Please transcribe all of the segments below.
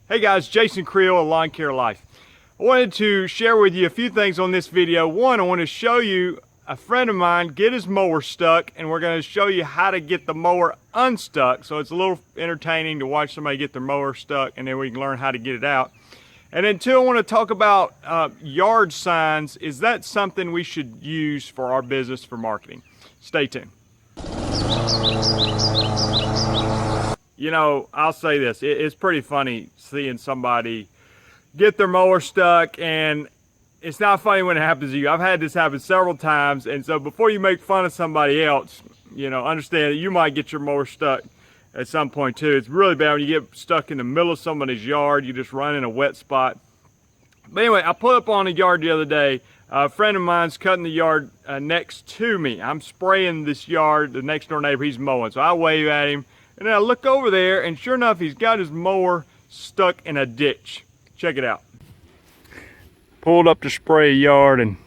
Hey guys, Jason Creel of Lawn Care Life. I wanted to share with you a few things on this video. One, I want to show you a friend of mine get his mower stuck, and we're going to show you how to get the mower unstuck. So it's a little entertaining to watch somebody get their mower stuck, and then we can learn how to get it out. And then two, I want to talk about yard signs. Is that something we should use for our business for marketing? Stay tuned. You know, I'll say this, it's pretty funny seeing somebody get their mower stuck, and it's not funny when it happens to you. I've had this happen several times, and so before you make fun of somebody else, you know, understand that you might get your mower stuck at some point too. It's really bad when you get stuck in the middle of somebody's yard, you just run in a wet spot. But anyway, I pulled up on a yard the other day. A friend of mine's cutting the yard next to me. I'm spraying this yard, the next door neighbor, he's mowing. So I wave at him, and then I look over there, and sure enough, he's got his mower stuck in a ditch. Check it out. Pulled up to spray a yard and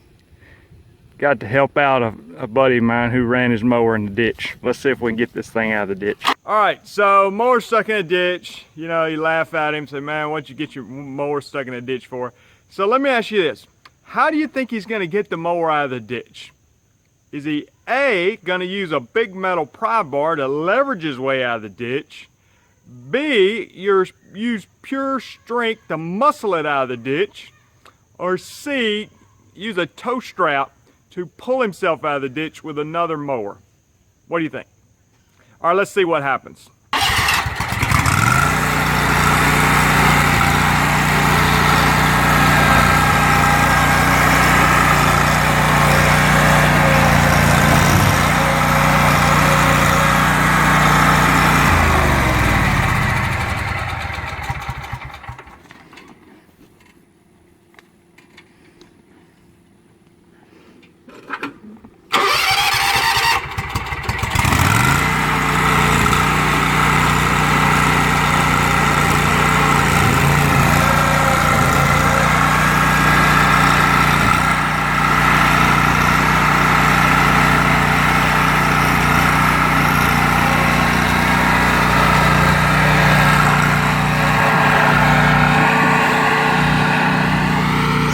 got to help out a buddy of mine who ran his mower in the ditch. Let's see if we can get this thing out of the ditch. All right, so mower stuck in a ditch. You know, you laugh at him, say, man, what'd you get your mower stuck in a ditch for? So let me ask you this. How do you think he's gonna get the mower out of the ditch? Is he A, gonna use a big metal pry bar to leverage his way out of the ditch? B, use pure strength to muscle it out of the ditch? Or C, use a tow strap to pull himself out of the ditch with another mower? What do you think? All right, let's see what happens.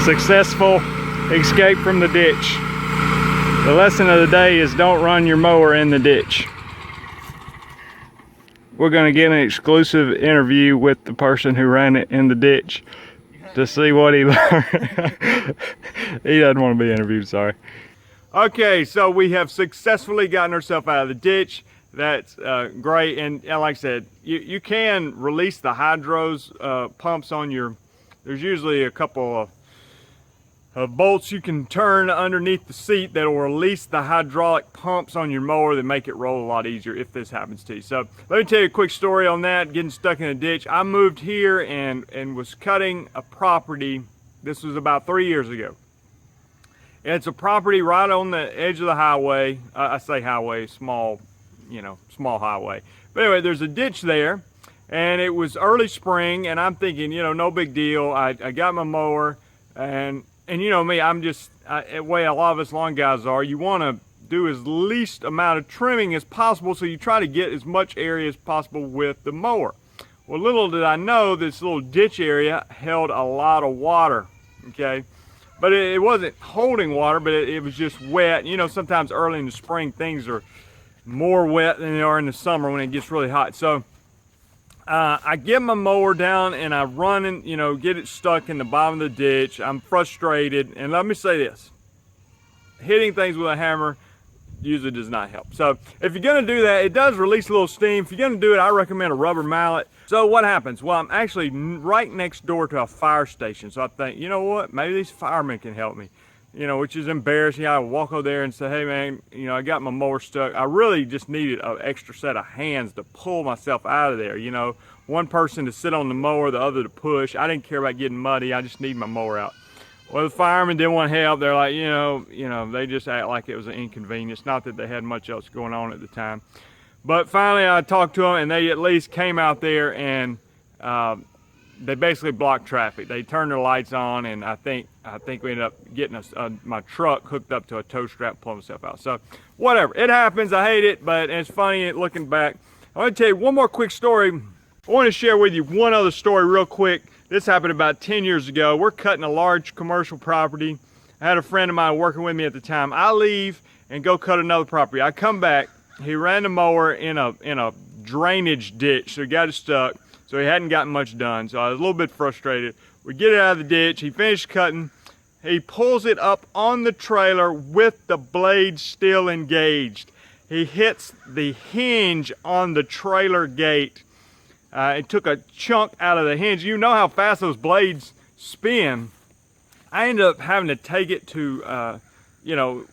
Successful escape from the ditch. The lesson of the day is don't run your mower in the ditch. We're going to get an exclusive interview with the person who ran it in the ditch to see what he learned. He doesn't want to be interviewed, sorry. Okay, so we have successfully gotten ourselves out of the ditch. That's great, and like I said, you can release the hydros pumps on your, there's usually a couple of bolts you can turn underneath the seat that will release the hydraulic pumps on your mower that make it roll a lot easier if this happens to you. So let me tell you a quick story on that, getting stuck in a ditch. I moved here and was cutting a property. This was about 3 years ago. And it's a property right on the edge of the highway. I say highway, small, you know, small highway. But anyway, there's a ditch there, and it was early spring, and I'm thinking, you know, no big deal. I got my mower, and you know me, I'm just, the way a lot of us lawn guys are, you want to do as least amount of trimming as possible, so you try to get as much area as possible with the mower. Well, little did I know this little ditch area held a lot of water, okay? But it wasn't holding water, but it was just wet. You know, sometimes early in the spring, things are more wet than they are in the summer when it gets really hot. So I get my mower down and I run and, you know, get it stuck in the bottom of the ditch. I'm frustrated, and let me say this, hitting things with a hammer usually does not help. So if you're gonna do that, it does release a little steam. If you're gonna do it, I recommend a rubber mallet. So what happens? Well, I'm actually right next door to a fire station. So I think, you know what, maybe these firemen can help me. You know, which is embarrassing. I walk over there and say, hey man, you know, I got my mower stuck. I really just needed an extra set of hands to pull myself out of there. You know, one person to sit on the mower, the other to push. I didn't care about getting muddy. I just need my mower out. Well, the firemen didn't want help. They're like, you know, they just act like it was an inconvenience. Not that they had much else going on at the time. But finally I talked to them, and they at least came out there, and they basically blocked traffic. They turned their lights on, and I think we ended up getting my truck hooked up to a tow strap, pulling myself out. So whatever, it happens. I hate it, but it's funny looking back. I want to tell you one more quick story. I want to share with you one other story real quick. This happened about 10 years ago. We're cutting a large commercial property. I had a friend of mine working with me at the time. I leave and go cut another property. I come back, he ran the mower in a drainage ditch, so he got it stuck, so he hadn't gotten much done, so I was a little bit frustrated. We get it out of the ditch, he finished cutting, he pulls it up on the trailer with the blade still engaged. He hits the hinge on the trailer gate. It took a chunk out of the hinge. You know how fast those blades spin. I ended up having to take it to, you know,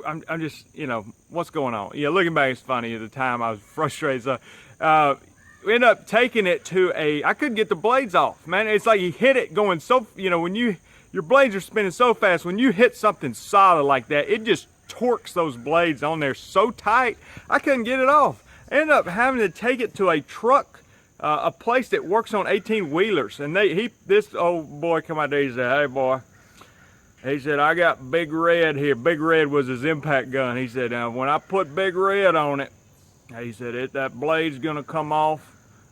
I'm just, you know, what's going on? Yeah, looking back, it's funny. At the time, I was frustrated. So, we ended up taking it to I couldn't get the blades off, man. It's like you hit it going so, you know, when your blades are spinning so fast, when you hit something solid like that, it just torques those blades on there so tight, I couldn't get it off. I ended up having to take it to a truck, a place that works on 18-wheelers. And this old boy come out there, he said, "Hey, boy," he said, "I got Big Red here." Big Red was his impact gun. He said, "When I put Big Red on it," he said, that blade's gonna come off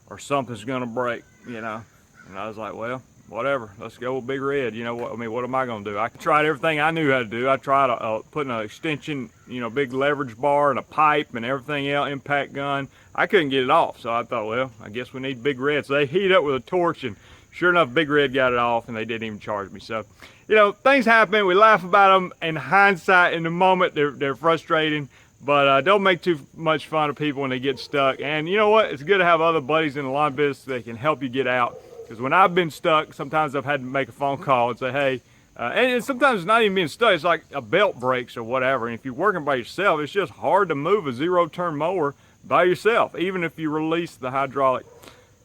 or something's gonna break, you know. And I was like, well, whatever, let's go with Big Red. You know what, I mean, what am I gonna do? I tried everything I knew how to do. I tried putting an extension, you know, big leverage bar and a pipe and everything else, impact gun. I couldn't get it off, so I thought, well, I guess we need Big Red. So they heat up with a torch, and sure enough, Big Red got it off, and they didn't even charge me. So, you know, things happen. We laugh about them. In hindsight, in the moment, they're frustrating. But don't make too much fun of people when they get stuck. And you know what? It's good to have other buddies in the lawn business that can help you get out. Because when I've been stuck, sometimes I've had to make a phone call and say, hey, and sometimes it's not even being stuck. It's like a belt breaks or whatever. And if you're working by yourself, it's just hard to move a zero-turn mower by yourself, even if you release the hydraulic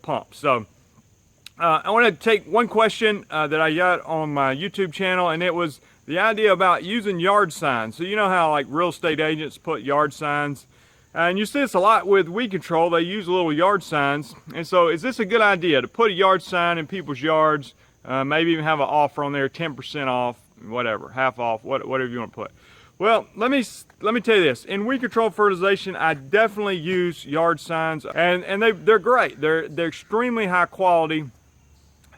pump. So I want to take one question that I got on my YouTube channel, and it was the idea about using yard signs. So you know how like real estate agents put yard signs, and you see this a lot with weed control. They use little yard signs. And so is this a good idea to put a yard sign in people's yards, maybe even have an offer on there, 10% off, whatever, half off, whatever you want to put? Well, let me tell you this. In weed control fertilization, I definitely use yard signs, and they're great. They're extremely high quality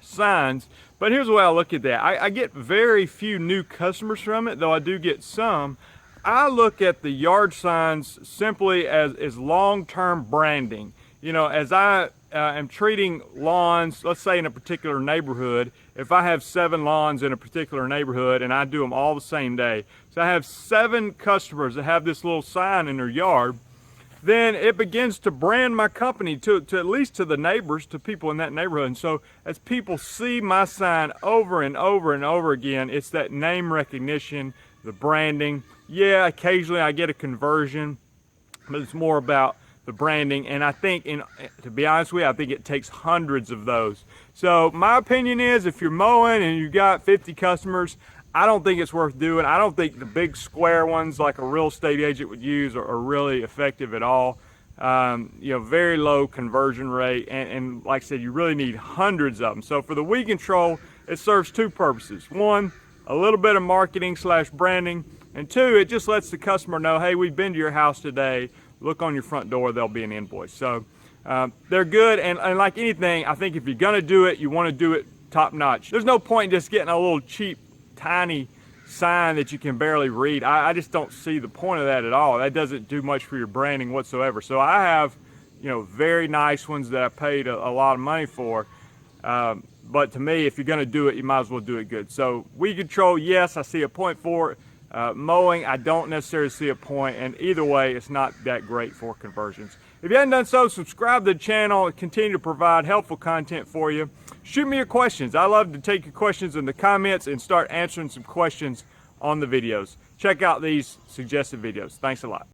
signs. But here's the way I look at that. I get very few new customers from it, though I do get some. I look at the yard signs simply as long-term branding. You know, as I am treating lawns, let's say in a particular neighborhood, if I have 7 lawns in a particular neighborhood and I do them all the same day, so I have 7 customers that have this little sign in their yard, then it begins to brand my company to at least to the neighbors, to people in that neighborhood. And so as people see my sign over and over and over again, it's that name recognition, the branding. Yeah, occasionally I get a conversion, but it's more about the branding. And I think, to be honest with you, I think it takes hundreds of those. So my opinion is, if you're mowing and you've got 50 customers, I don't think it's worth doing. I don't think the big square ones like a real estate agent would use are really effective at all. You know, very low conversion rate, and like I said, you really need hundreds of them. So for the weed control, it serves 2 purposes. 1, a little bit of marketing / branding, and 2, it just lets the customer know, hey, we've been to your house today. Look on your front door, there'll be an invoice. So they're good, and like anything, I think if you're gonna do it, you wanna do it top notch. There's no point in just getting a little cheap, tiny sign that you can barely read. I just don't see the point of that at all. That doesn't do much for your branding whatsoever. So I have, you know, very nice ones that I paid a lot of money for. But to me, if you're gonna do it, you might as well do it good. So weed control, yes, I see a point for it. Mowing, I don't necessarily see a point, and either way, it's not that great for conversions. If you haven't done so, subscribe to the channel and continue to provide helpful content for you. Shoot me your questions. I love to take your questions in the comments and start answering some questions on the videos. Check out these suggested videos. Thanks a lot.